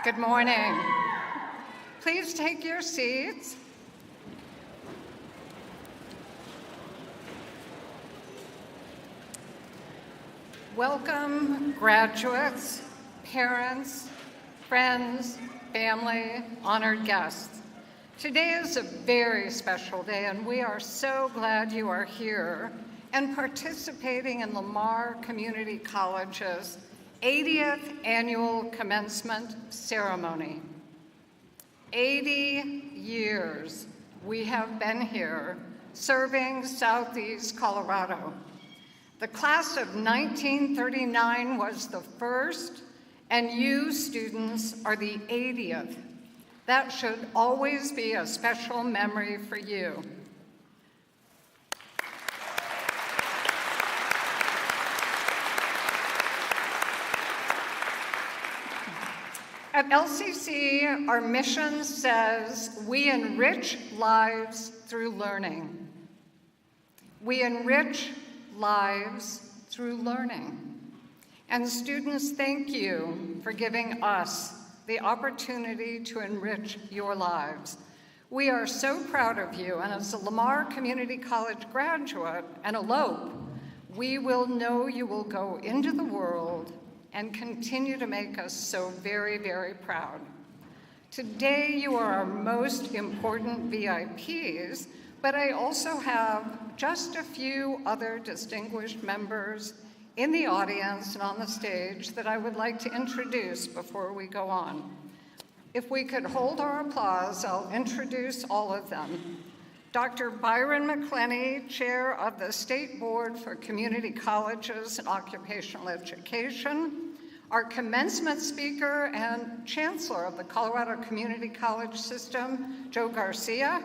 Good morning. Please take your seats. Welcome, graduates, parents, friends, family, honored guests. Today is a very special day, and we are so glad you are here and participating in Lamar Community College's 80th Annual Commencement Ceremony. 80 years we have been here serving Southeast Colorado. The class of 1939 was the first, and you students are the 80th. That should always be a special memory for you. At LCC, our mission says we enrich lives through learning. We enrich lives through learning. And students, thank you for giving us the opportunity to enrich your lives. We are so proud of you, and as a Lamar Community College graduate and a LOPE, we will know you will go into the world and continue to make us so very, very proud. Today, you are our most important VIPs, but I also have just a few other distinguished members in the audience and on the stage that I would like to introduce before we go on. If we could hold our applause, I'll introduce all of them. Dr. Byron McClenny, Chair of the State Board for Community Colleges and Occupational Education, our commencement speaker and Chancellor of the Colorado Community College System, Joe Garcia,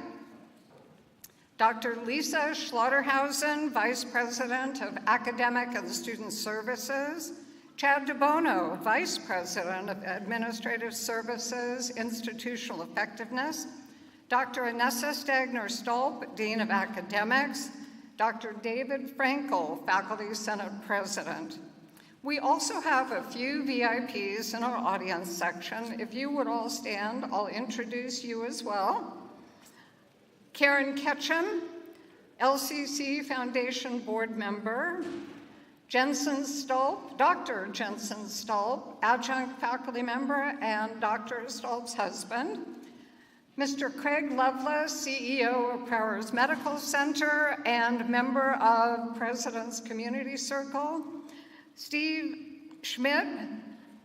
Dr. Lisa Schlotterhausen, Vice President of Academic and Student Services, Chad DeBono, Vice President of Administrative Services, Institutional Effectiveness, Dr. Anessa Stagner-Stolp, Dean of Academics, Dr. David Frankel, Faculty Senate President. We also have a few VIPs in our audience section. If you would all stand, I'll introduce you as well. Karen Ketchum, LCC Foundation Board Member, Jensen Stolp, Dr. Jensen Stolp, Adjunct Faculty Member and Dr. Stolp's husband, Mr. Craig Lovelace, CEO of Powers Medical Center and member of President's Community Circle, Steve Schmidt,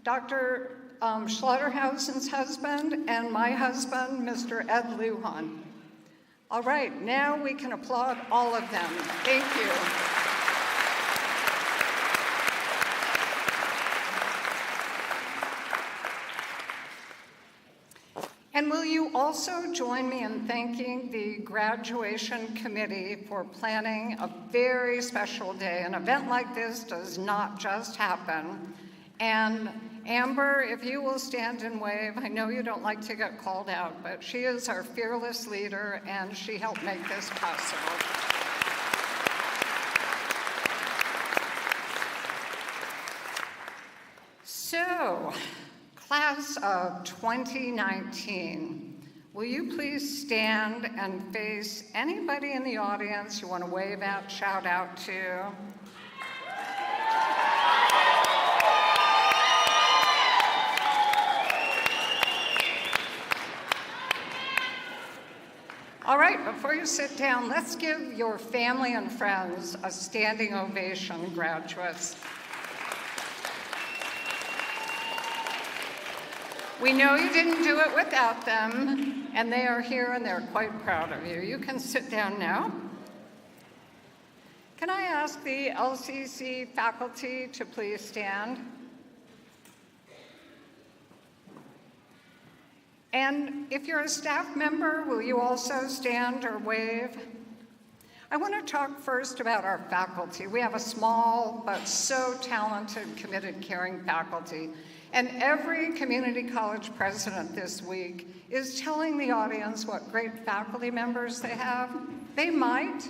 Dr. Schlotterhausen's husband, and my husband, Mr. Ed Lujan. All right, now we can applaud all of them. Thank you. And will you also join me in thanking the graduation committee for planning a very special day? An event like this does not just happen. And Amber, if you will stand and wave, I know you don't like to get called out, but she is our fearless leader and she helped make this possible. So, class of 2019, will you please stand and face anybody in the audience you want to wave at, shout out to? All right, before you sit down, let's give your family and friends a standing ovation, graduates. We know you didn't do it without them, and they are here and they're quite proud of you. You can sit down now. Can I ask the LCC faculty to please stand? And if you're a staff member, will you also stand or wave? I want to talk first about our faculty. We have a small but so talented, committed, caring faculty. And every community college president this week is telling the audience what great faculty members they have. They might,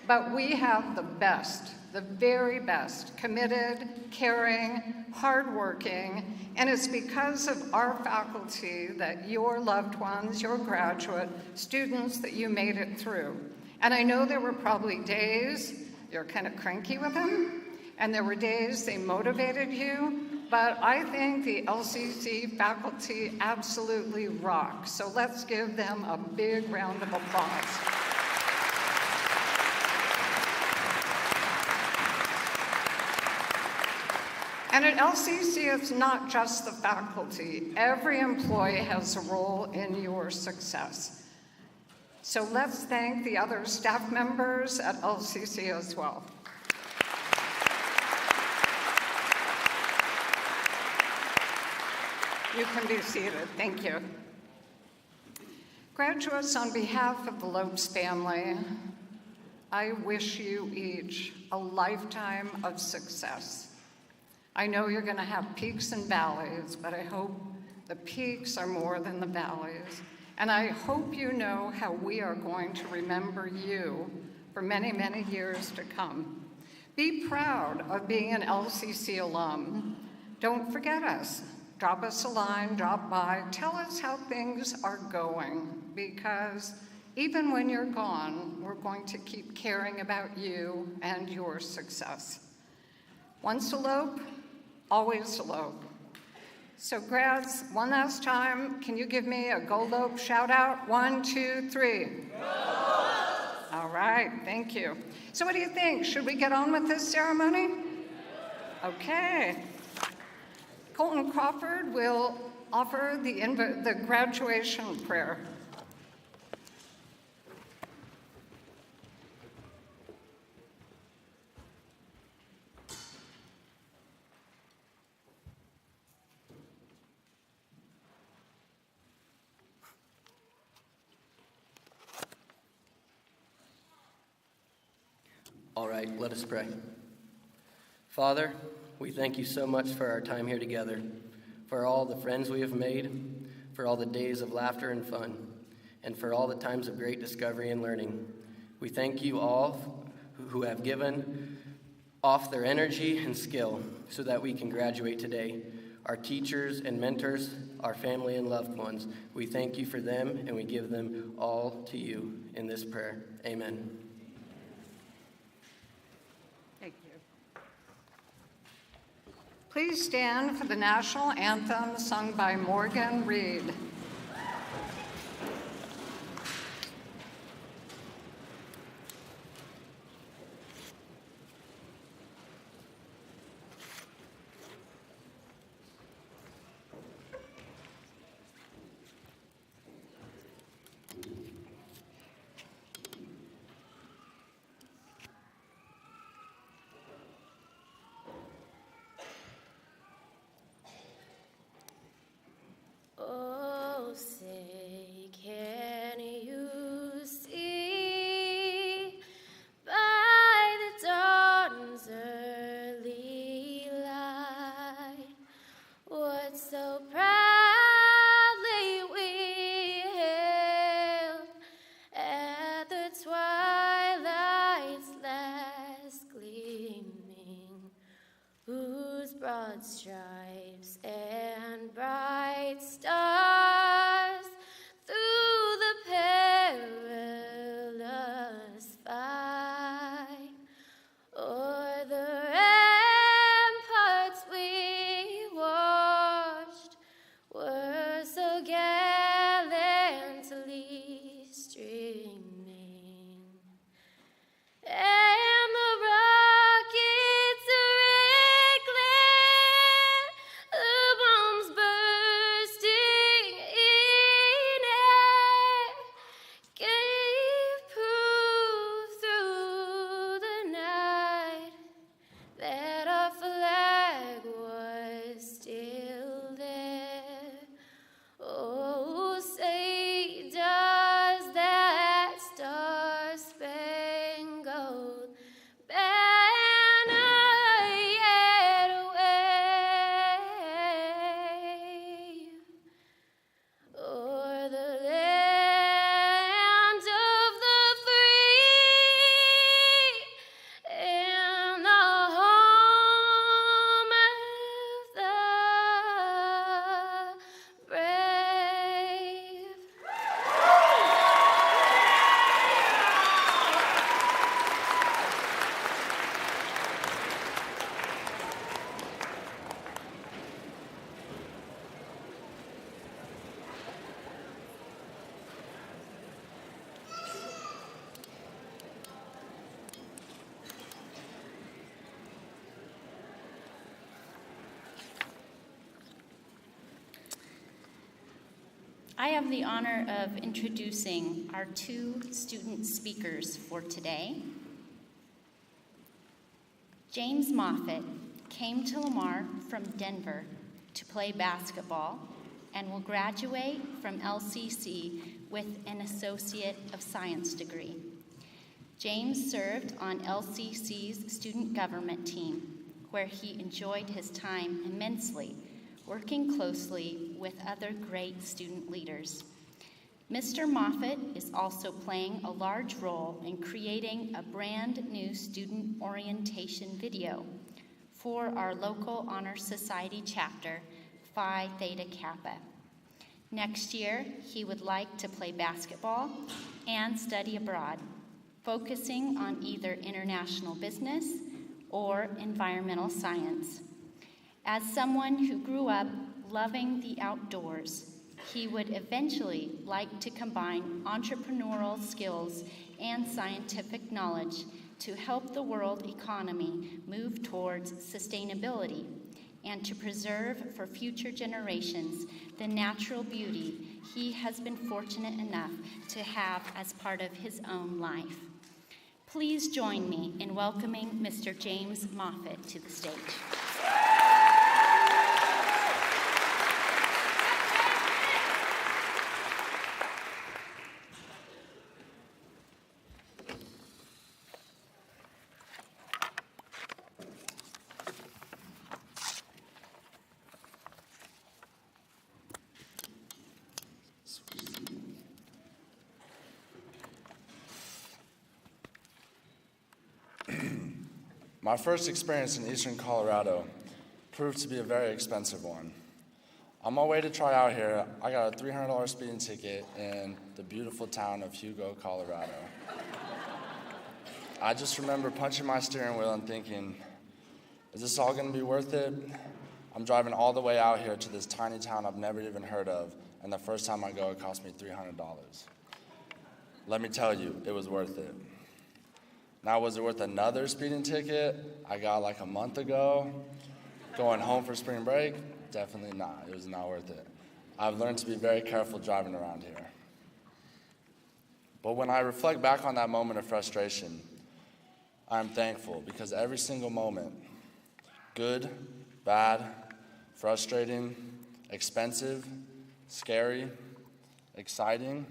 but we have the best, the very best, committed, caring, hardworking, and it's because of our faculty that your loved ones, your graduate students, that you made it through. And I know there were probably days you're kind of cranky with them, and there were days they motivated you, but I think the LCC faculty absolutely rock. So let's give them a big round of applause. And at LCC, it's not just the faculty. Every employee has a role in your success. So let's thank the other staff members at LCC as well. You can be seated. Thank you. Graduates, on behalf of the Lopes family, I wish you each a lifetime of success. I know you're going to have peaks and valleys, but I hope the peaks are more than the valleys. And I hope you know how we are going to remember you for many, many years to come. Be proud of being an LCC alum. Don't forget us. Drop us a line, drop by, tell us how things are going, because even when you're gone, we're going to keep caring about you and your success. Once a Lope, always a Lope. So grads, one last time, can you give me a Go Lope shout out? 1, 2, 3. Go! All right, thank you. So what do you think? Should we get on with this ceremony? Okay. Colton Crawford will offer the graduation prayer. All right, let us pray. Father, we thank you so much for our time here together, for all the friends we have made, for all the days of laughter and fun, and for all the times of great discovery and learning. We thank you all who have given off their energy and skill so that we can graduate today. Our teachers and mentors, our family and loved ones, we thank you for them, and we give them all to you in this prayer. Amen. Thank you. Please stand for the national anthem sung by Morgan Reed. Oh, say, can you see by the dawn's early light what so proudly we hailed at the twilight's last gleaming, whose broad stripes and bright stars through the perilous fight o'er the ramparts we watched were so gallantly streaming, and the rockets' red glare I have the honor of introducing our two student speakers for today. James Moffitt came to Lamar from Denver to play basketball and will graduate from LCC with an Associate of Science degree. James served on LCC's student government team, where he enjoyed his time immensely, working closely with other great student leaders. Mr. Moffitt is also playing a large role in creating a brand new student orientation video for our local Honor Society chapter, Phi Theta Kappa. Next year, he would like to play basketball and study abroad, focusing on either international business or environmental science. As someone who grew up loving the outdoors, he would eventually like to combine entrepreneurial skills and scientific knowledge to help the world economy move towards sustainability and to preserve for future generations the natural beauty he has been fortunate enough to have as part of his own life. Please join me in welcoming Mr. James Moffitt to the stage. My first experience in eastern Colorado proved to be a very expensive one. On my way to try out here, I got a $300 speeding ticket in the beautiful town of Hugo, Colorado. I just remember punching my steering wheel and thinking, is this all gonna be worth it? I'm driving all the way out here to this tiny town I've never even heard of, and the first time I go, it cost me $300. Let me tell you, it was worth it. Now, was it worth another speeding ticket I got like a month ago, going home for spring break? Definitely not. It was not worth it. I've learned to be very careful driving around here. But when I reflect back on that moment of frustration, I'm thankful because every single moment, good, bad, frustrating, expensive, scary, exciting,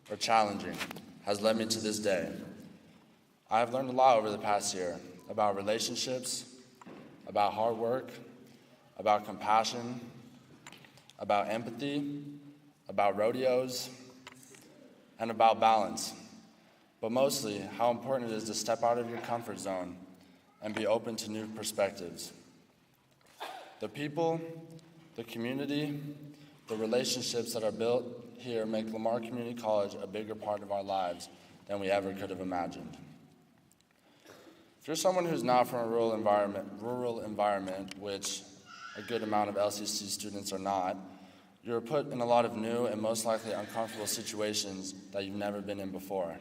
or challenging, has led me to this day. I have learned a lot over the past year about relationships, about hard work, about compassion, about empathy, about rodeos, and about balance. But mostly, how important it is to step out of your comfort zone and be open to new perspectives. The people, the community, the relationships that are built here make Lamar Community College a bigger part of our lives than we ever could have imagined. If you're someone who's not from a rural environment, which a good amount of LCC students are not, you're put in a lot of new and most likely uncomfortable situations that you've never been in before.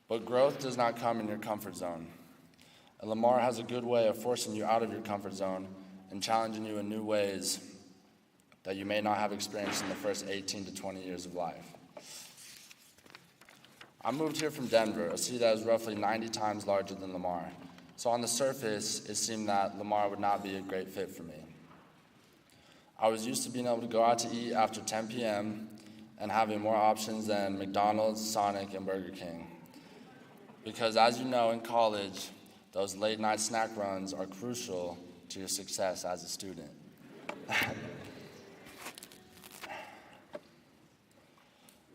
But growth does not come in your comfort zone. And Lamar has a good way of forcing you out of your comfort zone and challenging you in new ways that you may not have experienced in the first 18 to 20 years of life. I moved here from Denver, a city that is roughly 90 times larger than Lamar. So on the surface, it seemed that Lamar would not be a great fit for me. I was used to being able to go out to eat after 10 p.m. and having more options than McDonald's, Sonic, and Burger King. Because as you know, in college, those late night snack runs are crucial to your success as a student.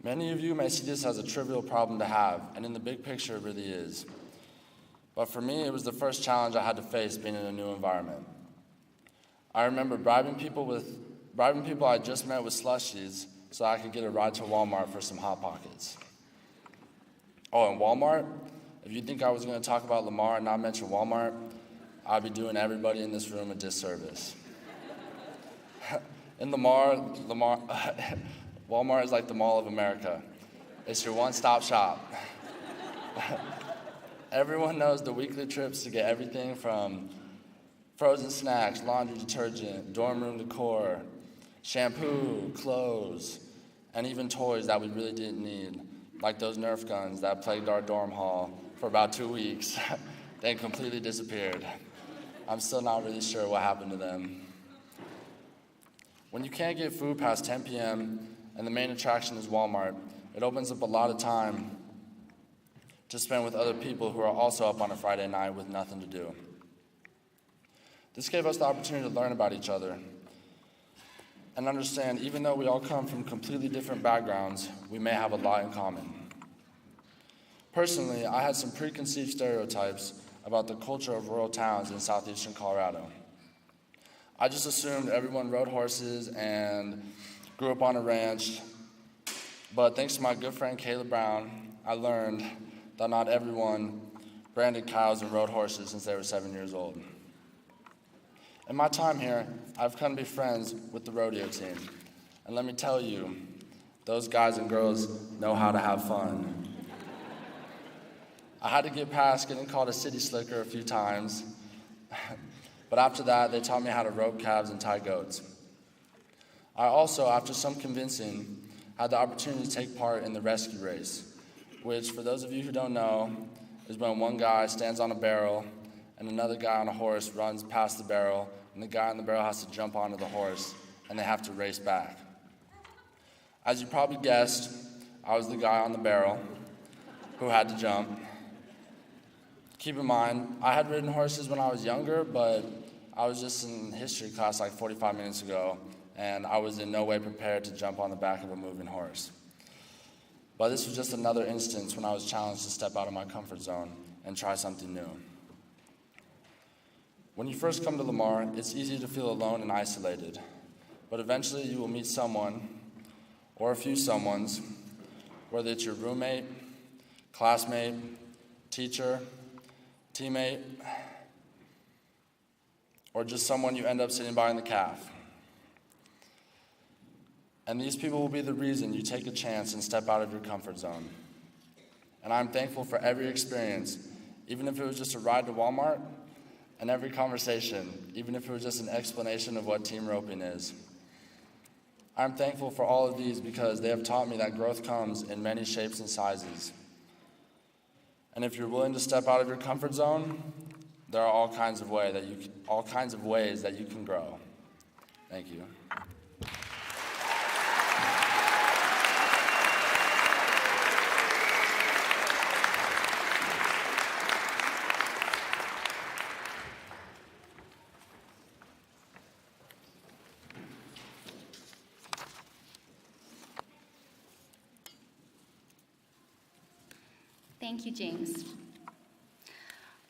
Many of you may see this as a trivial problem to have, and in the big picture, it really is. But for me, it was the first challenge I had to face being in a new environment. I remember bribing people I just met with slushies so I could get a ride to Walmart for some Hot Pockets. Oh, and Walmart? If you think I was going to talk about Lamar and not mention Walmart, I'd be doing everybody in this room a disservice. In Lamar, Walmart is like the Mall of America. It's your one-stop shop. Everyone knows the weekly trips to get everything from frozen snacks, laundry detergent, dorm room decor, Shampoo, clothes, and even toys that we really didn't need, like those Nerf guns that plagued our dorm hall for about 2 weeks, then completely disappeared. I'm still not really sure what happened to them. When you can't get food past 10 p.m. and the main attraction is Walmart, it opens up a lot of time to spend with other people who are also up on a Friday night with nothing to do. This gave us the opportunity to learn about each other and understand, even though we all come from completely different backgrounds, we may have a lot in common. Personally, I had some preconceived stereotypes about the culture of rural towns in southeastern Colorado. I just assumed everyone rode horses and grew up on a ranch, but thanks to my good friend Caleb Brown, I learned that not everyone branded cows and rode horses since they were 7 years old. In my time here, I've come to be friends with the rodeo team. And let me tell you, those guys and girls know how to have fun. I had to get past getting called a city slicker a few times, but after that, they taught me how to rope calves and tie goats. I also, after some convincing, had the opportunity to take part in the rescue race, which, for those of you who don't know, is when one guy stands on a barrel and another guy on a horse runs past the barrel, and the guy on the barrel has to jump onto the horse, and they have to race back. As you probably guessed, I was the guy on the barrel who had to jump. Keep in mind, I had ridden horses when I was younger, but I was just in history class like 45 minutes ago, and I was in no way prepared to jump on the back of a moving horse. But this was just another instance when I was challenged to step out of my comfort zone and try something new. When you first come to Lamar, it's easy to feel alone and isolated, but eventually you will meet someone, or a few someones, whether it's your roommate, classmate, teacher, teammate, or just someone you end up sitting by in the caf. And these people will be the reason you take a chance and step out of your comfort zone. And I'm thankful for every experience, even if it was just a ride to Walmart, and every conversation, even if it was just an explanation of what team roping is. I'm thankful for all of these because they have taught me that growth comes in many shapes and sizes. And if you're willing to step out of your comfort zone, there are all kinds of ways that you can grow. Thank you. Thank you, James.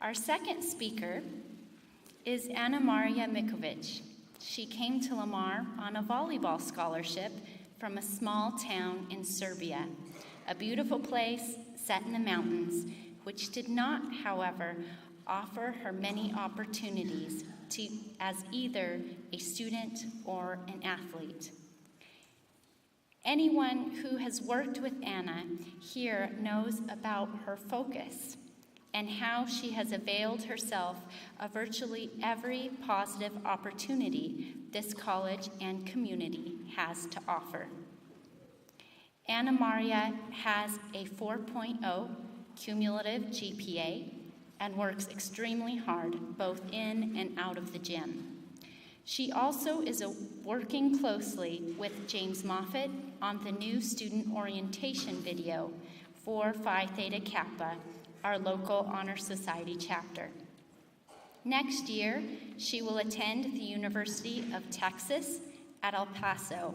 Our second speaker is Anna Maria Mikovic. She came to Lamar on a volleyball scholarship from a small town in Serbia, a beautiful place set in the mountains, which did not, however, offer her many opportunities as either a student or an athlete. Anyone who has worked with Anna here knows about her focus and how she has availed herself of virtually every positive opportunity this college and community has to offer. Anna Maria has a 4.0 cumulative GPA and works extremely hard both in and out of the gym. She also is working closely with James Moffitt on the new student orientation video for Phi Theta Kappa, our local Honor Society chapter. Next year, she will attend the University of Texas at El Paso,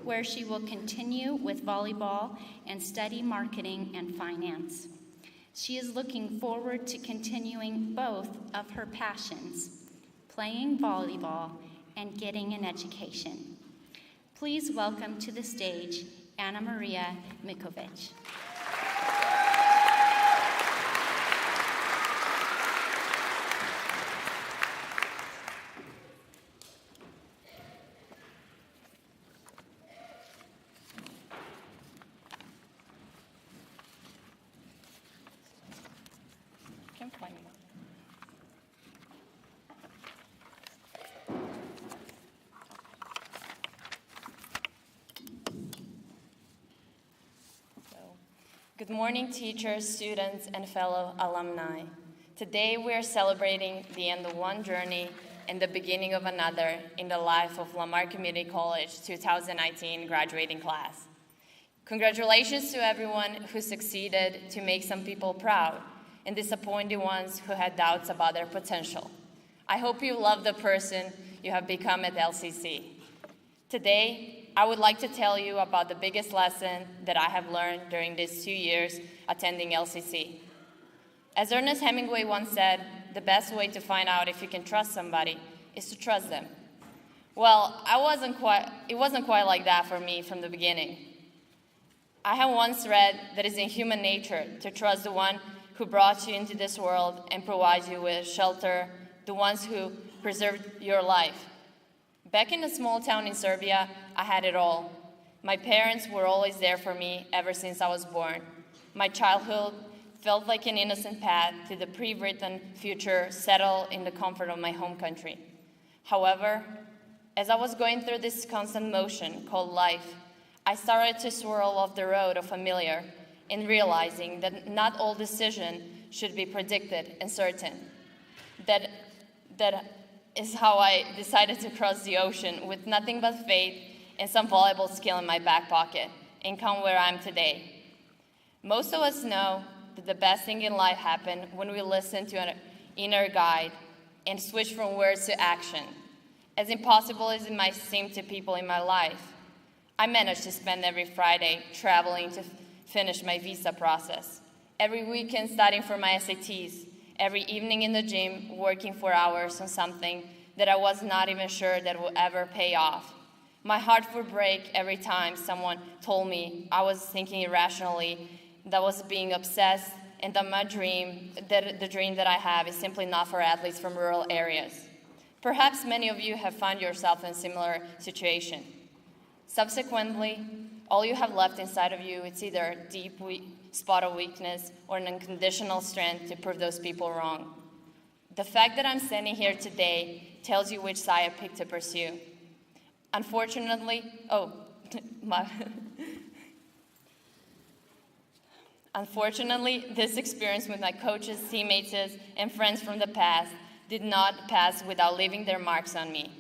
where she will continue with volleyball and study marketing and finance. She is looking forward to continuing both of her passions, playing volleyball and getting an education. Please welcome to the stage Anna Maria Mikovic. Good morning, teachers, students, and fellow alumni. Today we are celebrating the end of one journey and the beginning of another in the life of Lamar Community College 2019 graduating class. Congratulations to everyone who succeeded to make some people proud and disappoint the ones who had doubts about their potential. I hope you love the person you have become at LCC. Today, I would like to tell you about the biggest lesson that I have learned during these 2 years attending LCC. As Ernest Hemingway once said, the best way to find out if you can trust somebody is to trust them. Well, it wasn't quite like that for me from the beginning. I have once read that it's in human nature to trust the one who brought you into this world and provides you with shelter, the ones who preserved your life. Back in a small town in Serbia, I had it all. My parents were always there for me ever since I was born. My childhood felt like an innocent path to the pre-written future settled in the comfort of my home country. However, as I was going through this constant motion called life, I started to swirl off the road of familiar and realizing that not all decisions should be predicted and certain. That is how I decided to cross the ocean with nothing but faith and some valuable skill in my back pocket and come where I am today. Most of us know that the best thing in life happens when we listen to an inner guide and switch from words to action. As impossible as it might seem to people in my life, I managed to spend every Friday traveling to finish my visa process, every weekend studying for my SATs, every evening in the gym working for hours on something that I was not even sure that would ever pay off. My heart would break every time someone told me I was thinking irrationally, that I was being obsessed, and that the dream that I have is simply not for athletes from rural areas. Perhaps many of you have found yourself in a similar situation. Subsequently, all you have left inside of you is either a deep spot of weakness or an unconditional strength to prove those people wrong. The fact that I'm standing here today tells you which side I picked to pursue. Unfortunately, this experience with my coaches, teammates, and friends from the past did not pass without leaving their marks on me.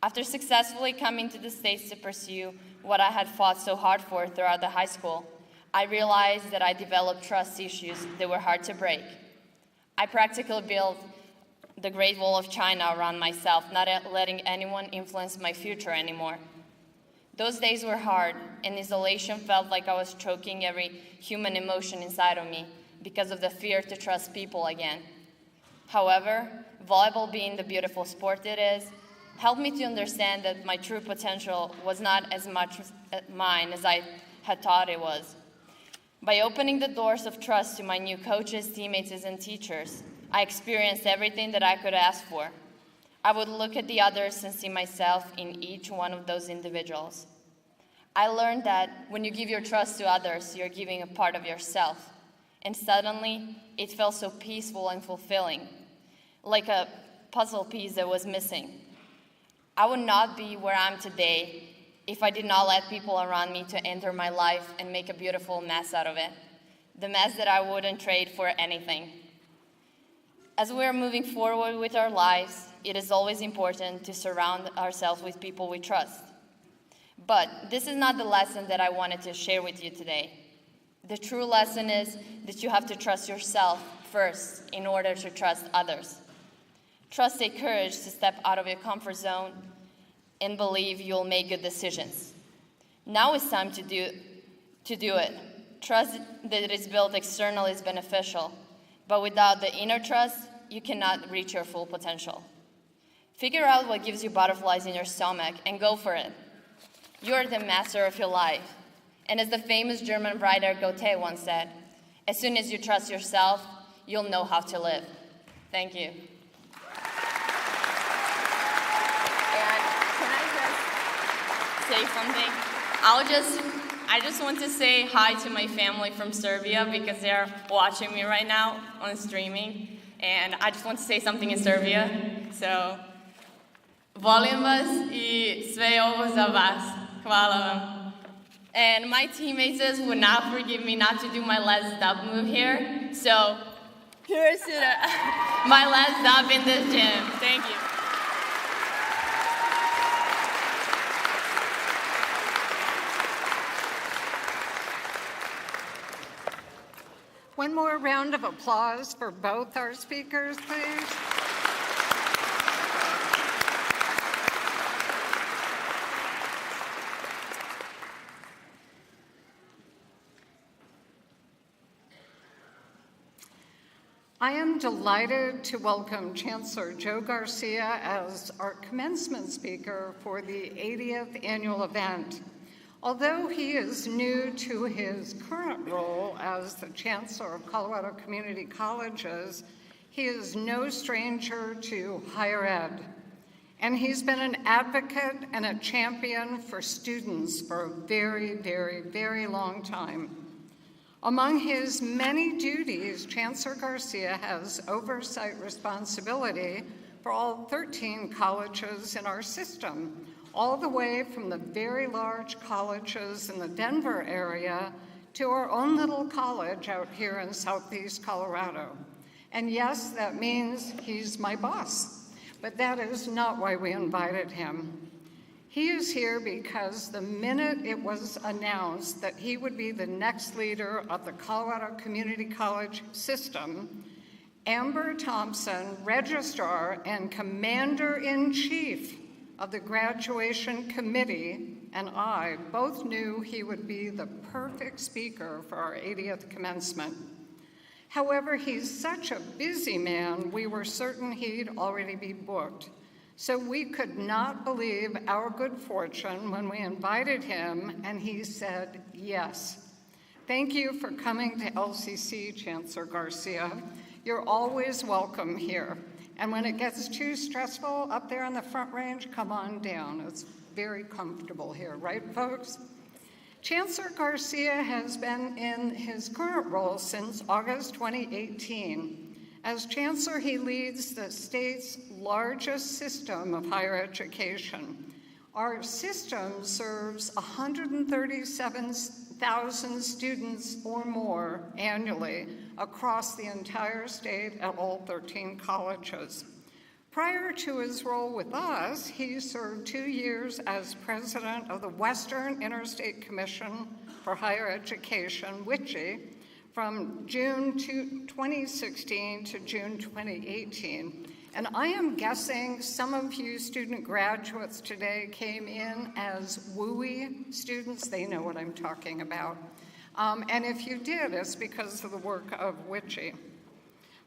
After successfully coming to the States to pursue what I had fought so hard for throughout the high school, I realized that I developed trust issues that were hard to break. I practically built the Great Wall of China around myself, not letting anyone influence my future anymore. Those days were hard, and isolation felt like I was choking every human emotion inside of me because of the fear to trust people again. However, volleyball, being the beautiful sport it is, helped me to understand that my true potential was not as much mine as I had thought it was. By opening the doors of trust to my new coaches, teammates, and teachers, I experienced everything that I could ask for. I would look at the others and see myself in each one of those individuals. I learned that when you give your trust to others, you're giving a part of yourself. And suddenly, it felt so peaceful and fulfilling, like a puzzle piece that was missing. I would not be where I am today if I did not let people around me to enter my life and make a beautiful mess out of it, the mess that I wouldn't trade for anything. As we are moving forward with our lives, it is always important to surround ourselves with people we trust. But this is not the lesson that I wanted to share with you today. The true lesson is that you have to trust yourself first in order to trust others. Trust takes courage to step out of your comfort zone and believe you'll make good decisions. Now it's time to do it. Trust that it is built externally is beneficial, but without the inner trust, you cannot reach your full potential. Figure out what gives you butterflies in your stomach and go for it. You're the master of your life. And as the famous German writer Goethe once said, as soon as you trust yourself, you'll know how to live. Thank you. And can I just say something? I just want to say hi to my family from Serbia because they're watching me right now on streaming. And I just want to say something in Serbia. So, volim vas I sve ovo za vas. Hvala vam. And my teammates would not forgive me not to do my last dub move here. So here's my last dub in this gym. Thank you. One more round of applause for both our speakers, please. I am delighted to welcome Chancellor Joe Garcia as our commencement speaker for the 80th annual event. Although he is new to his current role as the Chancellor of Colorado Community Colleges, he is no stranger to higher ed. And he's been an advocate and a champion for students for a very, very, very long time. Among his many duties, Chancellor Garcia has oversight responsibility for all 13 colleges in our system, all the way from the very large colleges in the Denver area to our own little college out here in Southeast Colorado. And yes, that means he's my boss, but that is not why we invited him. He is here because the minute it was announced that he would be the next leader of the Colorado Community College system, Amber Thompson, Registrar and Commander-in-Chief of the Graduation Committee, and I both knew he would be the perfect speaker for our 80th commencement. However, he's such a busy man, we were certain he'd already be booked. So we could not believe our good fortune when we invited him and he said yes. Thank you for coming to LCC, Chancellor Garcia. You're always welcome here. And when it gets too stressful up there on the Front Range, come on down. It's very comfortable here, right, folks? Chancellor Garcia has been in his current role since August 2018. As Chancellor, he leads the state's largest system of higher education. Our system serves 137,000 students or more annually across the entire state at all 13 colleges. Prior to his role with us, he served 2 years as president of the Western Interstate Commission for Higher Education, WICHE, from June 2016 to June 2018. And I am guessing some of you student graduates today came in as WUI students. They know what I'm talking about. And if you did, it's because of the work of WICHE.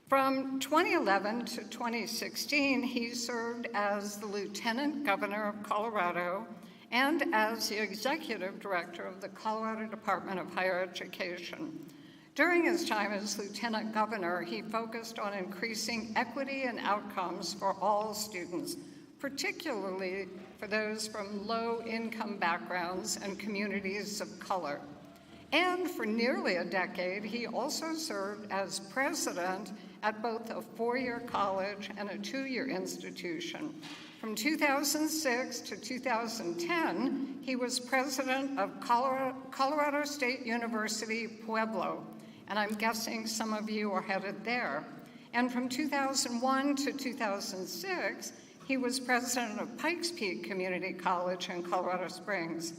From 2011 to 2016, he served as the Lieutenant Governor of Colorado and as the Executive Director of the Colorado Department of Higher Education. During his time as Lieutenant Governor, he focused on increasing equity and outcomes for all students, particularly for those from low-income backgrounds and communities of color. And for nearly a decade, he also served as president at both a four-year college and a two-year institution. From 2006 to 2010, he was president of Colorado State University, Pueblo, and I'm guessing some of you are headed there. And from 2001 to 2006, he was president of Pikes Peak Community College in Colorado Springs.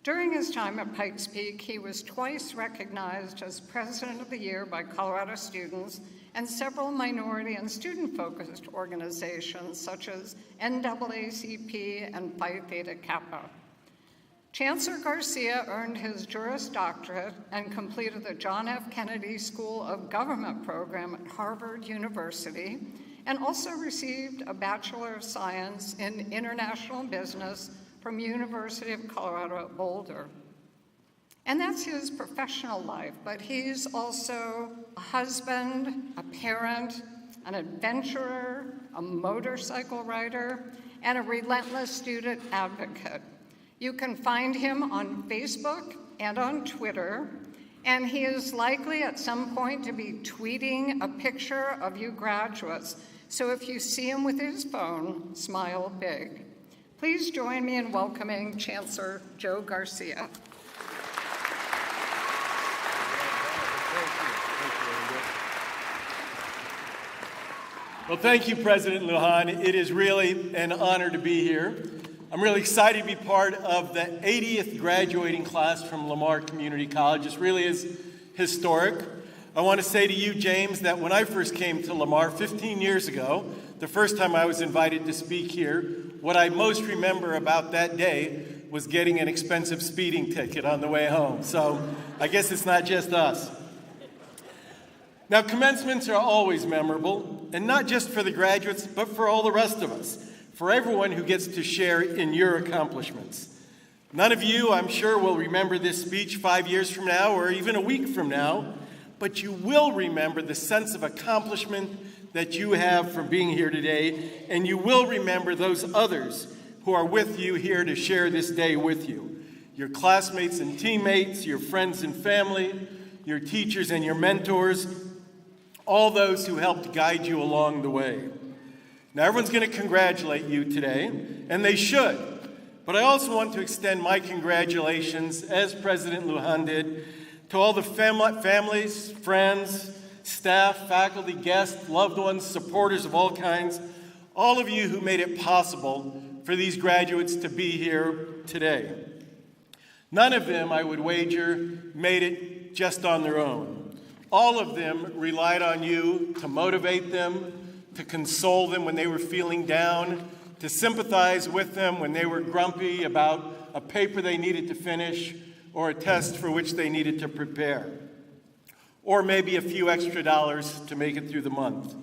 During his time at Pikes Peak, he was twice recognized as President of the Year by Colorado students and several minority and student-focused organizations such as NAACP and Phi Theta Kappa. Chancellor Garcia earned his Juris Doctorate and completed the John F. Kennedy School of Government program at Harvard University, and also received a Bachelor of Science in International Business from University of Colorado at Boulder. And that's his professional life, but he's also a husband, a parent, an adventurer, a motorcycle rider, and a relentless student advocate. You can find him on Facebook and on Twitter, and he is likely at some point to be tweeting a picture of you graduates. So if you see him with his phone, smile big. Please join me in welcoming Chancellor Joe Garcia. Well, thank you, President Lujan. It is really an honor to be here. I'm really excited to be part of the 80th graduating class from Lamar Community College. This really is historic. I want to say to you, James, that when I first came to Lamar 15 years ago, the first time I was invited to speak here, what I most remember about that day was getting an expensive speeding ticket on the way home. So I guess it's not just us. Now, commencements are always memorable, and not just for the graduates, but for all the rest of us, for everyone who gets to share in your accomplishments. None of you, I'm sure, will remember this speech 5 years from now or even a week from now, but you will remember the sense of accomplishment that you have from being here today, and you will remember those others who are with you here to share this day with you. Your classmates and teammates, your friends and family, your teachers and your mentors, all those who helped guide you along the way. Now, everyone's going to congratulate you today, and they should. But I also want to extend my congratulations, as President Lujan did, to all the families, friends, staff, faculty, guests, loved ones, supporters of all kinds, all of you who made it possible for these graduates to be here today. None of them, I would wager, made it just on their own. All of them relied on you to motivate them, to console them when they were feeling down, to sympathize with them when they were grumpy about a paper they needed to finish or a test for which they needed to prepare, or maybe a few extra dollars to make it through the month.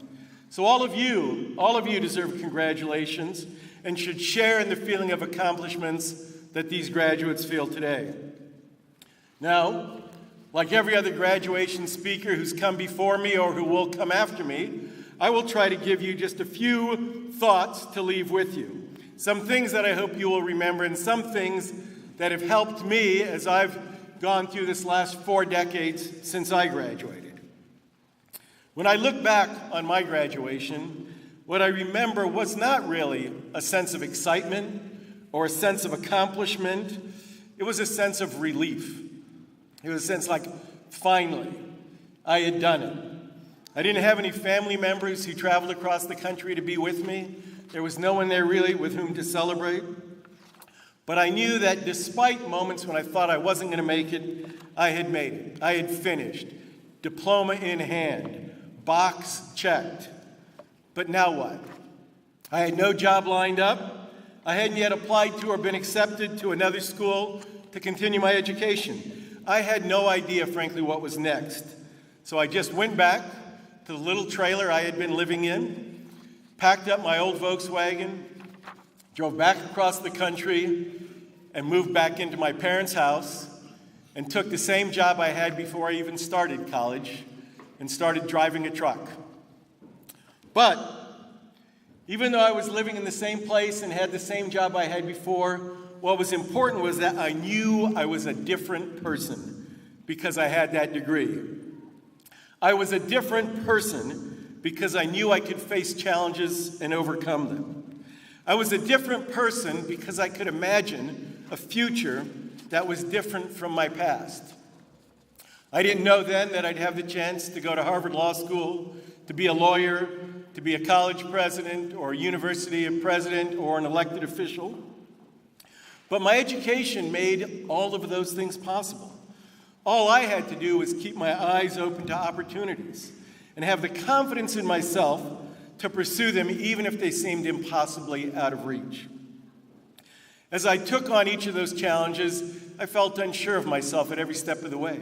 So all of you deserve congratulations and should share in the feeling of accomplishments that these graduates feel today. Now, like every other graduation speaker who's come before me or who will come after me, I will try to give you just a few thoughts to leave with you. Some things that I hope you will remember, and some things that have helped me as I've gone through this last 4 decades since I graduated. When I look back on my graduation, what I remember was not really a sense of excitement or a sense of accomplishment. It was a sense of relief. It was a sense like, finally, I had done it. I didn't have any family members who traveled across the country to be with me. There was no one there really with whom to celebrate. But I knew that despite moments when I thought I wasn't going to make it, I had made it. I had finished. Diploma in hand. Box checked. But now what? I had no job lined up. I hadn't yet applied to or been accepted to another school to continue my education. I had no idea, frankly, what was next. So I just went back to the little trailer I had been living in, packed up my old Volkswagen, drove back across the country, and moved back into my parents' house, and took the same job I had before I even started college, and started driving a truck. But even though I was living in the same place and had the same job I had before, what was important was that I knew I was a different person because I had that degree. I was a different person because I knew I could face challenges and overcome them. I was a different person because I could imagine a future that was different from my past. I didn't know then that I'd have the chance to go to Harvard Law School, to be a lawyer, to be a college president or a university president or an elected official. But my education made all of those things possible. All I had to do was keep my eyes open to opportunities and have the confidence in myself to pursue them even if they seemed impossibly out of reach. As I took on each of those challenges, I felt unsure of myself at every step of the way.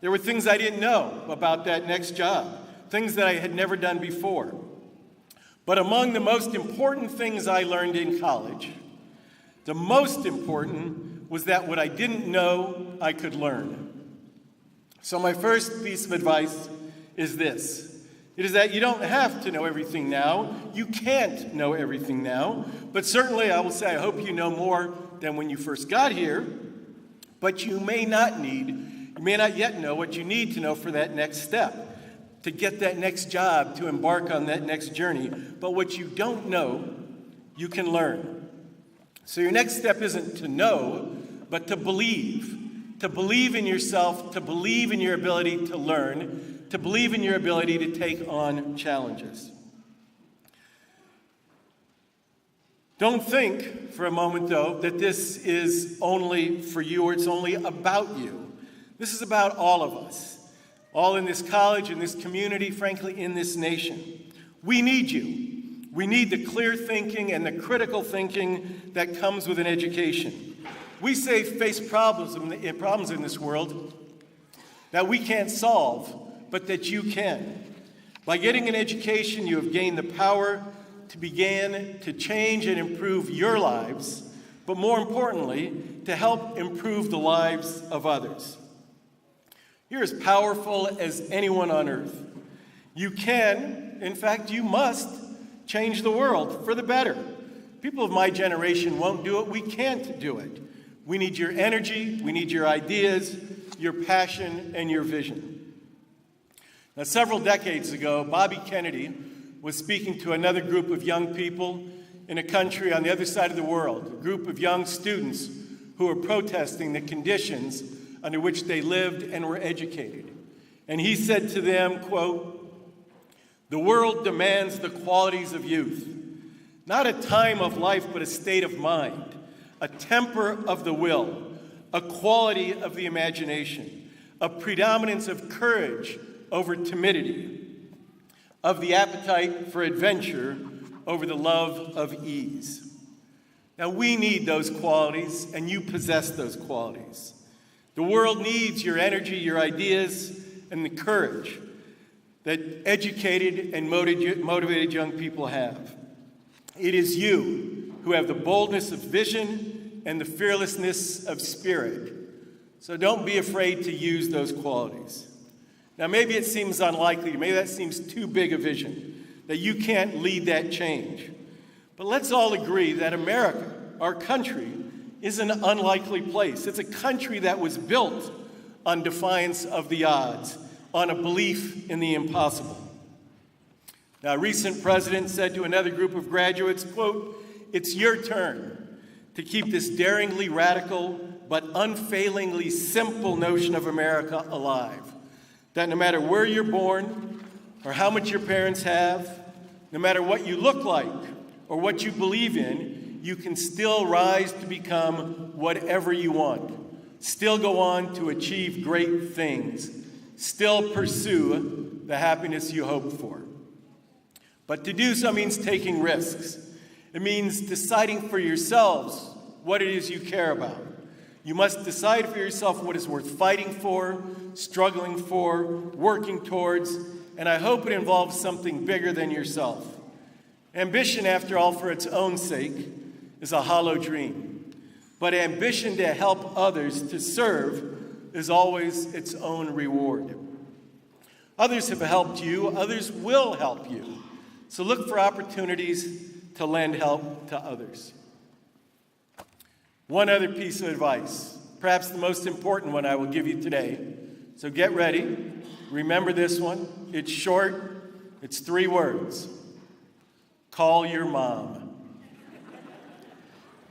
There were things I didn't know about that next job, things that I had never done before. But among the most important things I learned in college, the most important was that what I didn't know, I could learn. So my first piece of advice is this. It is that you don't have to know everything now. You can't know everything now. But certainly, I will say, I hope you know more than when you first got here. But you may not yet know what you need to know for that next step, to get that next job, to embark on that next journey. But what you don't know, you can learn. So your next step isn't to know, but to believe. To believe in yourself, to believe in your ability to learn, to believe in your ability to take on challenges. Don't think for a moment, though, that this is only for you or it's only about you. This is about all of us, all in this college, in this community, frankly, in this nation. We need you. We need the clear thinking and the critical thinking that comes with an education. We face problems in this world that we can't solve, but that you can. By getting an education, you have gained the power to begin to change and improve your lives, but more importantly, to help improve the lives of others. You're as powerful as anyone on earth. You can, in fact, you must change the world for the better. People of my generation won't do it. We can't do it. We need your energy, we need your ideas, your passion, and your vision. Now, several decades ago, Bobby Kennedy was speaking to another group of young people in a country on the other side of the world, a group of young students who were protesting the conditions under which they lived and were educated. And he said to them, quote, "The world demands the qualities of youth, not a time of life, but a state of mind, a temper of the will, a quality of the imagination, a predominance of courage over timidity, of the appetite for adventure over the love of ease." Now, we need those qualities, and you possess those qualities. The world needs your energy, your ideas, and the courage that educated and motivated young people have. It is you who have the boldness of vision and the fearlessness of spirit. So don't be afraid to use those qualities. Now, maybe it seems unlikely, maybe that seems too big a vision, that you can't lead that change. But let's all agree that America, our country, is an unlikely place. It's a country that was built on defiance of the odds, on a belief in the impossible. Now, a recent president said to another group of graduates, quote, "It's your turn to keep this daringly radical but unfailingly simple notion of America alive. That no matter where you're born or how much your parents have, no matter what you look like or what you believe in, you can still rise to become whatever you want, still go on to achieve great things, still pursue the happiness you hope for. But to do so means taking risks. It means deciding for yourselves what it is you care about. You must decide for yourself what is worth fighting for, struggling for, working towards, and I hope it involves something bigger than yourself. Ambition, after all, for its own sake, is a hollow dream. But ambition to help others, to serve, is always its own reward. Others have helped you, others will help you. So look for opportunities to lend help to others. One other piece of advice, perhaps the most important one I will give you today. So get ready. Remember this one. It's short. It's 3 words. Call your mom.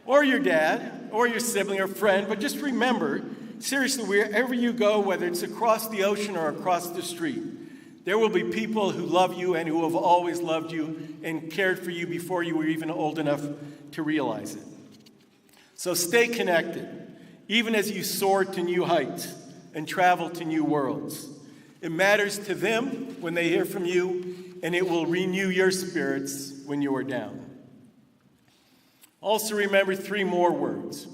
Or your dad, or your sibling or friend, but just remember, seriously, wherever you go, whether it's across the ocean or across the street, there will be people who love you and who have always loved you and cared for you before you were even old enough to realize it. So stay connected, even as you soar to new heights and travel to new worlds. It matters to them when they hear from you, and it will renew your spirits when you are down. Also remember 3 more words.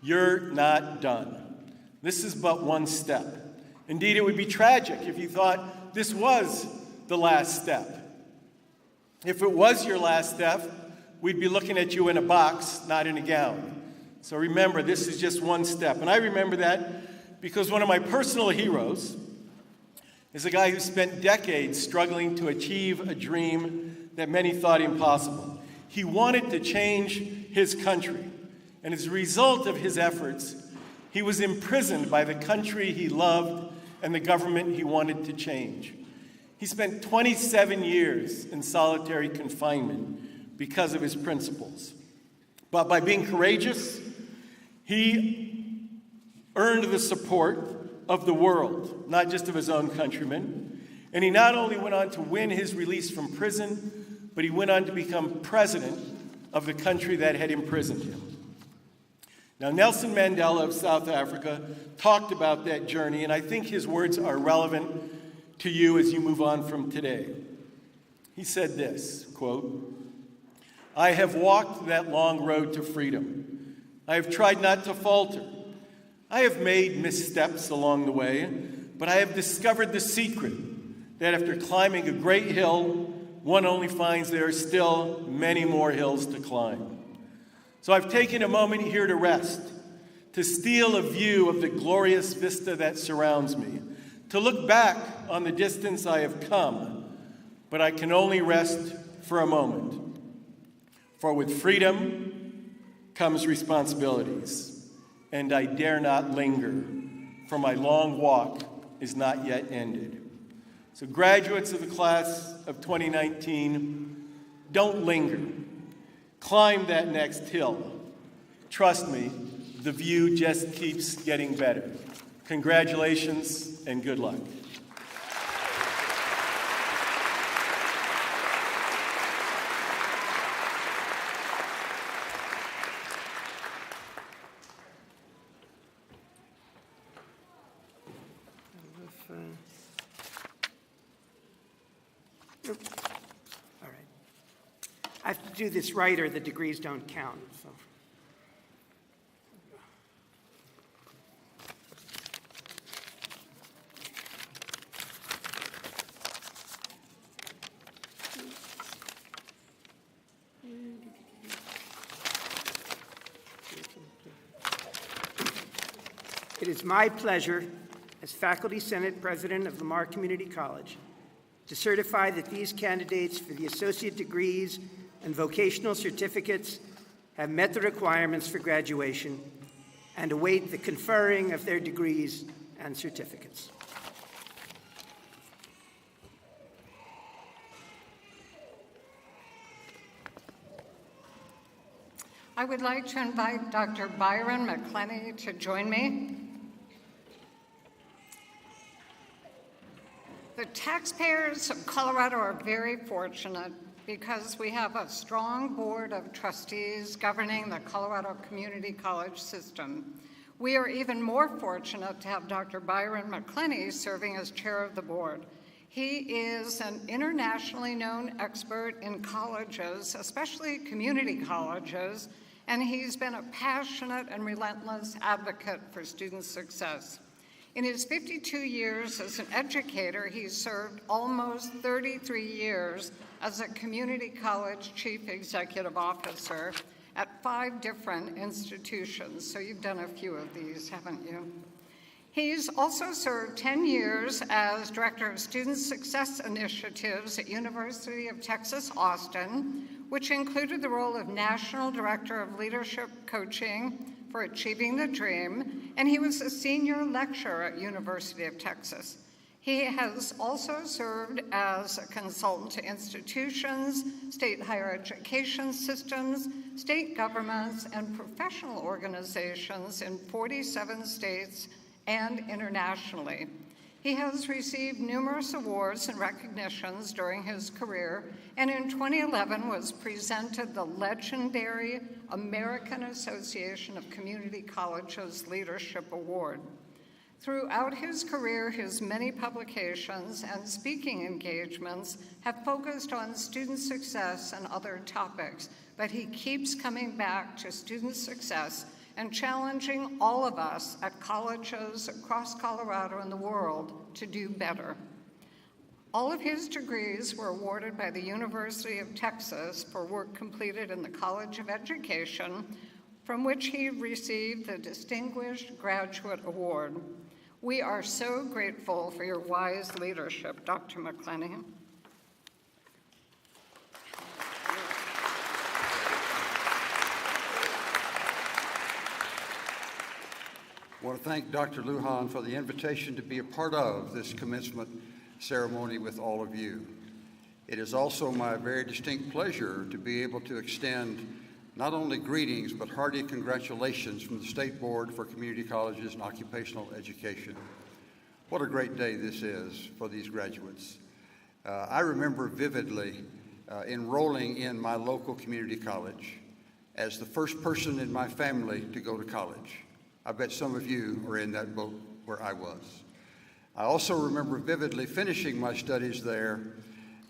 You're not done. This is but one step. Indeed, it would be tragic if you thought this was the last step. If it was your last step, we'd be looking at you in a box, not in a gown. So remember, this is just one step. And I remember that because one of my personal heroes is a guy who spent decades struggling to achieve a dream that many thought impossible. He wanted to change his country, and as a result of his efforts, he was imprisoned by the country he loved and the government he wanted to change. He spent 27 years in solitary confinement because of his principles. But by being courageous, he earned the support of the world, not just of his own countrymen. And he not only went on to win his release from prison, but he went on to become president of the country that had imprisoned him. Now, Nelson Mandela of South Africa talked about that journey, and I think his words are relevant to you as you move on from today. He said this, quote, "I have walked that long road to freedom. I have tried not to falter. I have made missteps along the way, but I have discovered the secret that after climbing a great hill, one only finds there are still many more hills to climb. So I've taken a moment here to rest, to steal a view of the glorious vista that surrounds me, to look back on the distance I have come, but I can only rest for a moment. For with freedom comes responsibilities, and I dare not linger, for my long walk is not yet ended." So graduates of the class of 2019, don't linger. Climb that next hill. Trust me, the view just keeps getting better. Congratulations and good luck. All right. I have to do this right or the degrees don't count. So. It is my pleasure as Faculty Senate President of Lamar Community College to certify that these candidates for the associate degrees and vocational certificates have met the requirements for graduation and await the conferring of their degrees and certificates. I would like to invite Dr. Byron McClenny to join me. The taxpayers of Colorado are very fortunate because we have a strong board of trustees governing the Colorado Community College system. We are even more fortunate to have Dr. Byron McClenny serving as chair of the board. He is an internationally known expert in colleges, especially community colleges, and he's been a passionate and relentless advocate for student success. In his 52 years as an educator, he's served almost 33 years as a community college chief executive officer at 5 different institutions. So you've done a few of these, haven't you? He's also served 10 years as Director of Student Success Initiatives at University of Texas, Austin, which included the role of National Director of Leadership Coaching for Achieving the Dream, and he was a senior lecturer at University of Texas. He has also served as a consultant to institutions, state higher education systems, state governments, and professional organizations in 47 states and internationally. He has received numerous awards and recognitions during his career, and in 2011 was presented the legendary American Association of Community Colleges Leadership Award. Throughout his career, his many publications and speaking engagements have focused on student success and other topics, but he keeps coming back to student success and challenging all of us at colleges across Colorado and the world to do better. All of his degrees were awarded by the University of Texas for work completed in the College of Education, from which he received the Distinguished Graduate Award. We are so grateful for your wise leadership, Dr. McClenny. I want to thank Dr. Lujan for the invitation to be a part of this commencement ceremony with all of you. It is also my very distinct pleasure to be able to extend not only greetings, but hearty congratulations from the State Board for Community Colleges and Occupational Education. What a great day this is for these graduates. I remember vividly enrolling in my local community college. as the first person in my family to go to college. I bet some of you are in that boat where I was. I also remember vividly finishing my studies there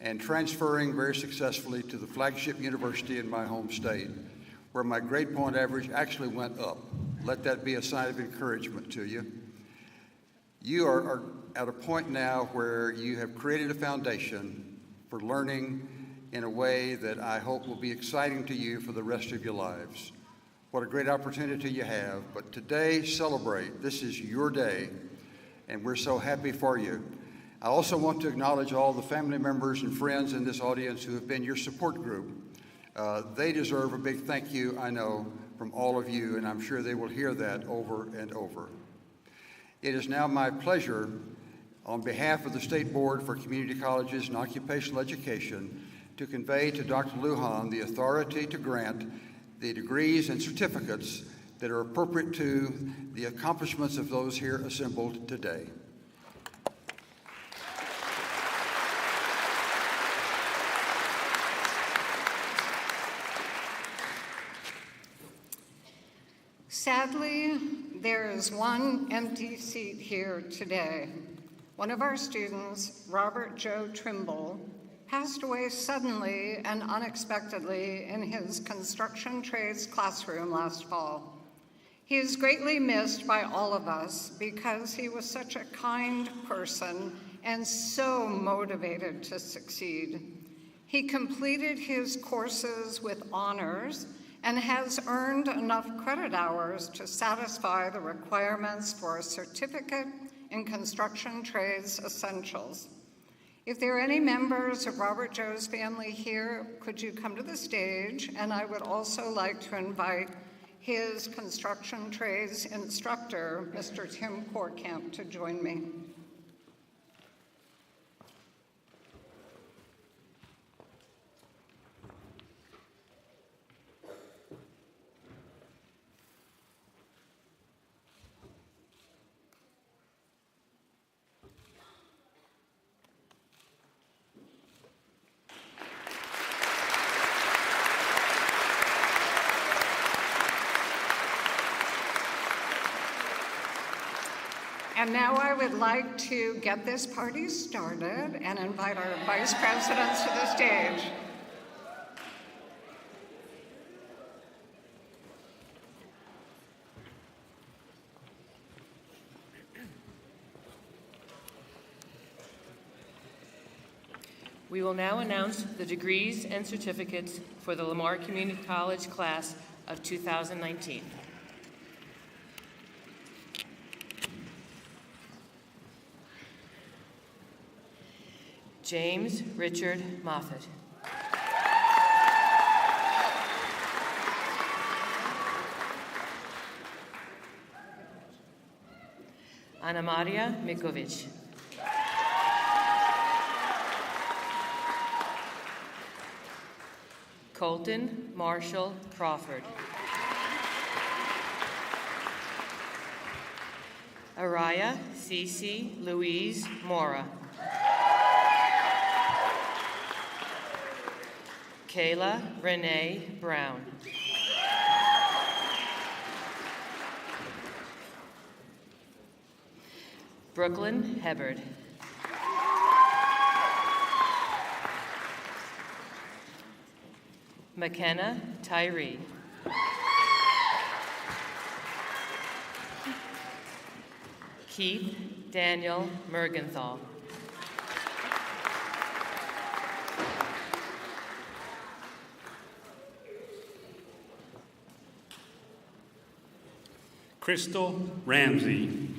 and transferring very successfully to the flagship university in my home state, where my grade point average actually went up. Let that be a sign of encouragement to you. You are at a point now where you have created a foundation for learning in a way that I hope will be exciting to you for the rest of your lives. What a great opportunity you have. But today, celebrate. This is your day, and we're so happy for you. I also want to acknowledge all the family members and friends in this audience who have been your support group. They deserve a big thank you, I know, from all of you, and I'm sure they will hear that over and over. It is now my pleasure, on behalf of the State Board for Community Colleges and Occupational Education, to convey to Dr. Lujan the authority to grant the degrees and certificates that are appropriate to the accomplishments of those here assembled today. Sadly, there is one empty seat here today. One of our students, Robert Joe Trimble, passed away suddenly and unexpectedly in his construction trades classroom last fall. He is greatly missed by all of us because he was such a kind person and so motivated to succeed. He completed his courses with honors and has earned enough credit hours to satisfy the requirements for a certificate in construction trades essentials. If there are any members of Robert Joe's family here, could you come to the stage? And I would also like to invite his construction trades instructor, Mr. Tim Korkamp, to join me. And now I would like to get this party started and invite our vice presidents to the stage. We will now announce the degrees and certificates for the Lamar Community College class of 2019. James Richard Moffett. Ana Maria Mikovic. Colton Marshall Crawford. Araya Cece Louise Mora. Kayla Renee Brown. Brooklyn Hebbard. McKenna Tyree. Keith Daniel Mergenthal. Crystal Ramsey.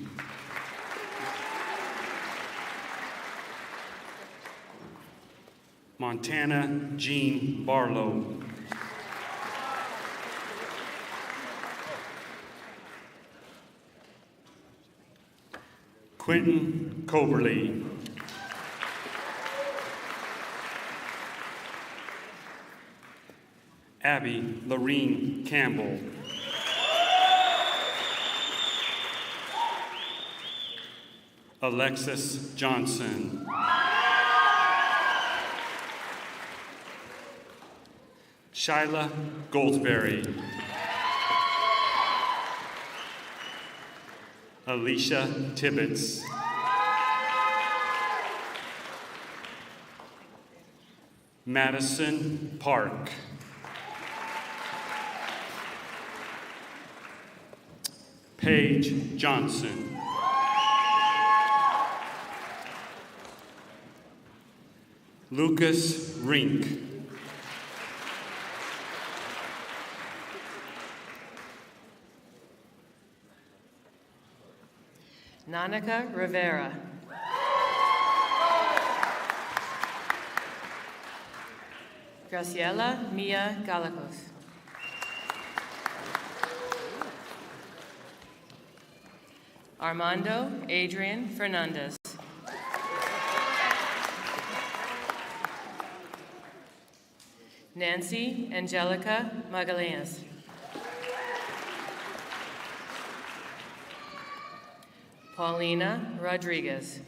Montana Jean Barlow. Quentin Coberly. Abby Lorene Campbell. Alexis Johnson. Shyla Goldsberry. Alicia Tibbetts. Madison Park. Paige Johnson. Lucas Rink. Nanika Rivera. Graciela Mia Galacos. Armando Adrian Fernandez. Nancy Angelica Magalhães. Paulina Rodriguez.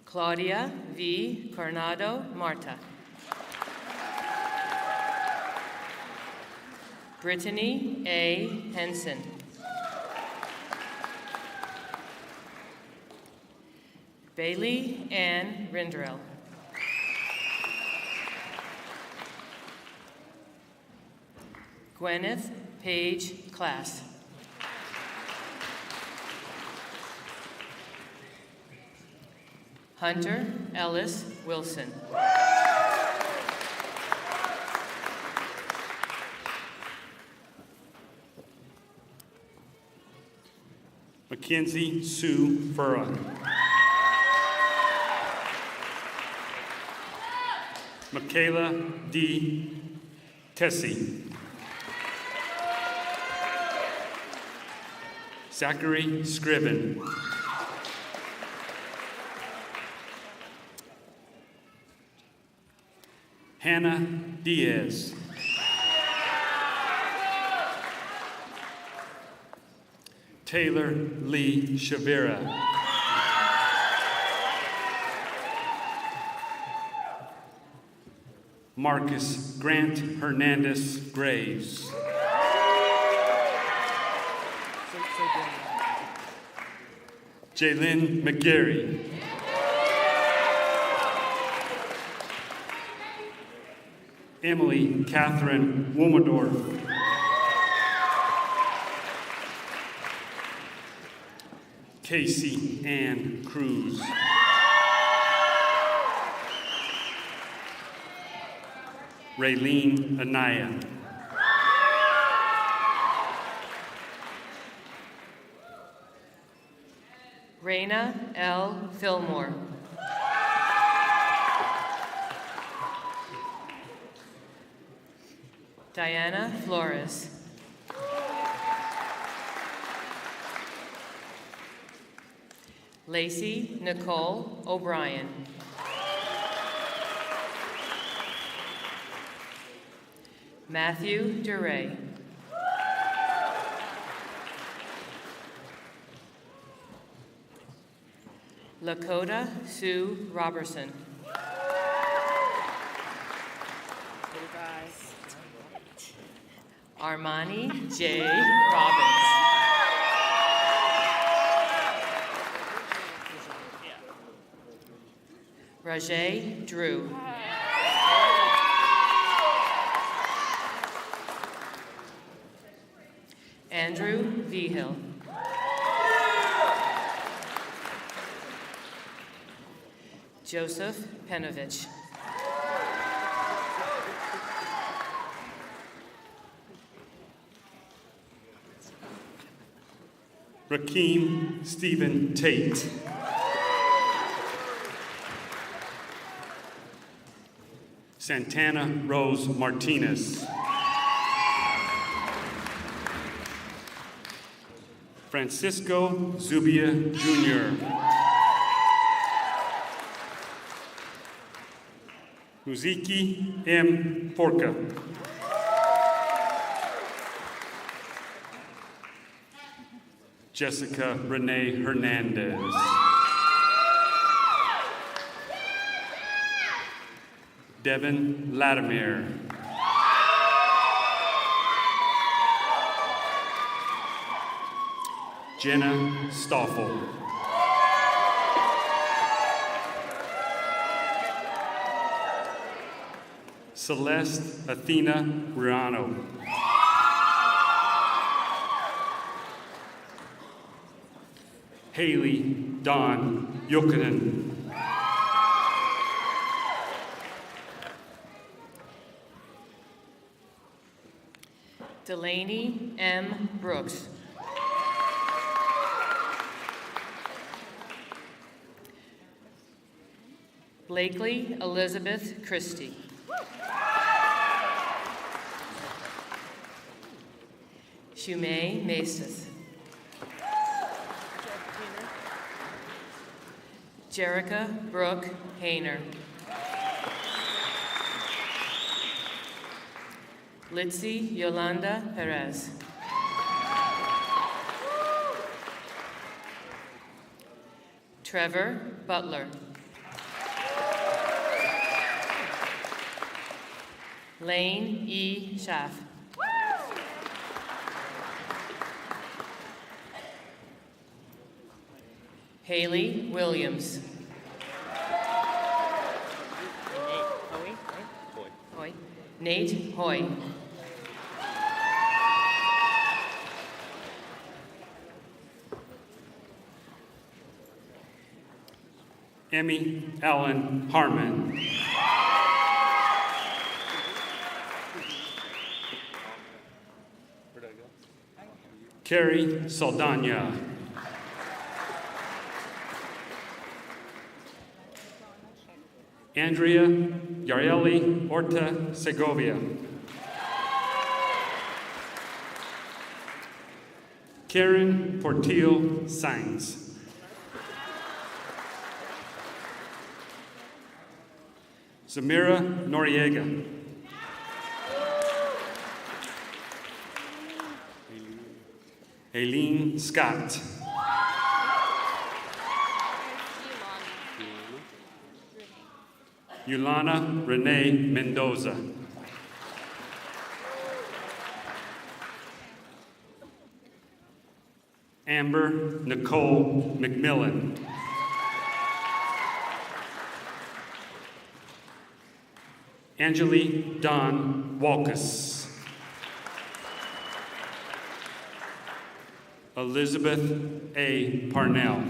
Claudia V. Coronado Marta. Brittany A. Henson. Bailey Ann Rindrell. Gwyneth Paige Class. Hunter Ellis Wilson. Mackenzie Sue Furrow. Michaela D. Tessie. Zachary Scriven. Hannah Diaz. Taylor Lee Shavira. Marcus Grant Hernandez Graves. Jaylyn McGarry. Emily Catherine Womerdorf. Casey Ann Cruz. Raylene Anaya. Raina L. Fillmore. Diana Flores. Lacey Nicole O'Brien. Matthew Duray. Lakota Sue Robertson. Armani J. Robbins. Rajay Drew. Andrew Vigil. Joseph Penovich. Rakeem Stephen Tate. Santana Rose Martinez. Francisco Zubia Jr. Muziki M. Forca. Jessica Renee Hernandez. Devin Latimer. Jenna Stoffel. Celeste Athena Riano. Haley Dawn Yokanen. Delaney M. Brooks. Blakely Elizabeth Christie. Shumay Masis. Jerica Brooke Hayner. Litzy Yolanda Perez. Trevor Butler. Lane E. Schaff. Haley Williams. Nate Hoy. Emmy Allen Harmon. Carrie Saldana. Andrea Yareli Orta Segovia. Karen Portillo Sainz. Zamira Noriega. Aileen Scott. Yulana Renee Mendoza. Amber Nicole McMillan. Angelique Dawn Walkus. Elizabeth A. Parnell.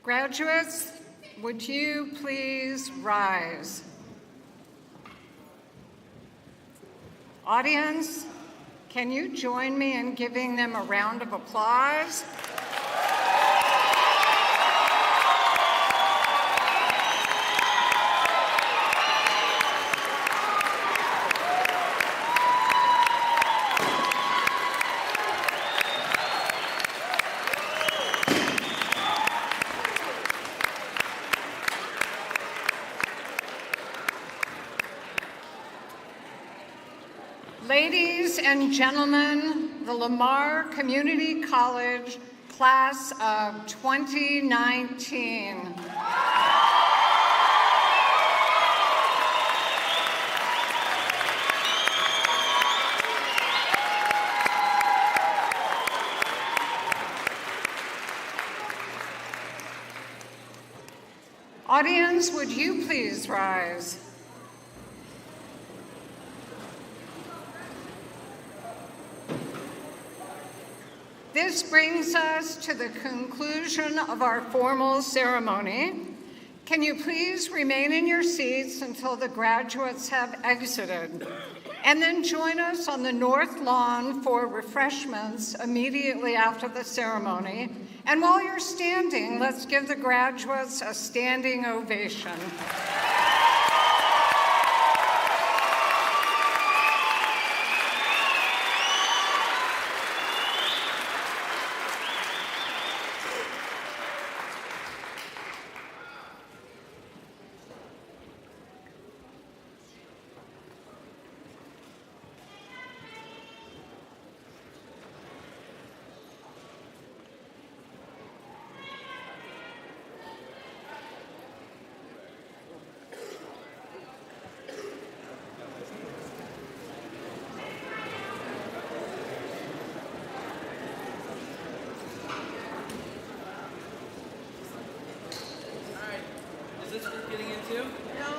Graduates, would you please rise? Audience, can you join me in giving them a round of applause? Ladies and gentlemen, the Lamar Community College class of 2019. Audience, would you please rise? This brings us to the conclusion of our formal ceremony. Can you please remain in your seats until the graduates have exited? And then join us on the North Lawn for refreshments immediately after the ceremony. And while you're standing, let's give the graduates a standing ovation. No,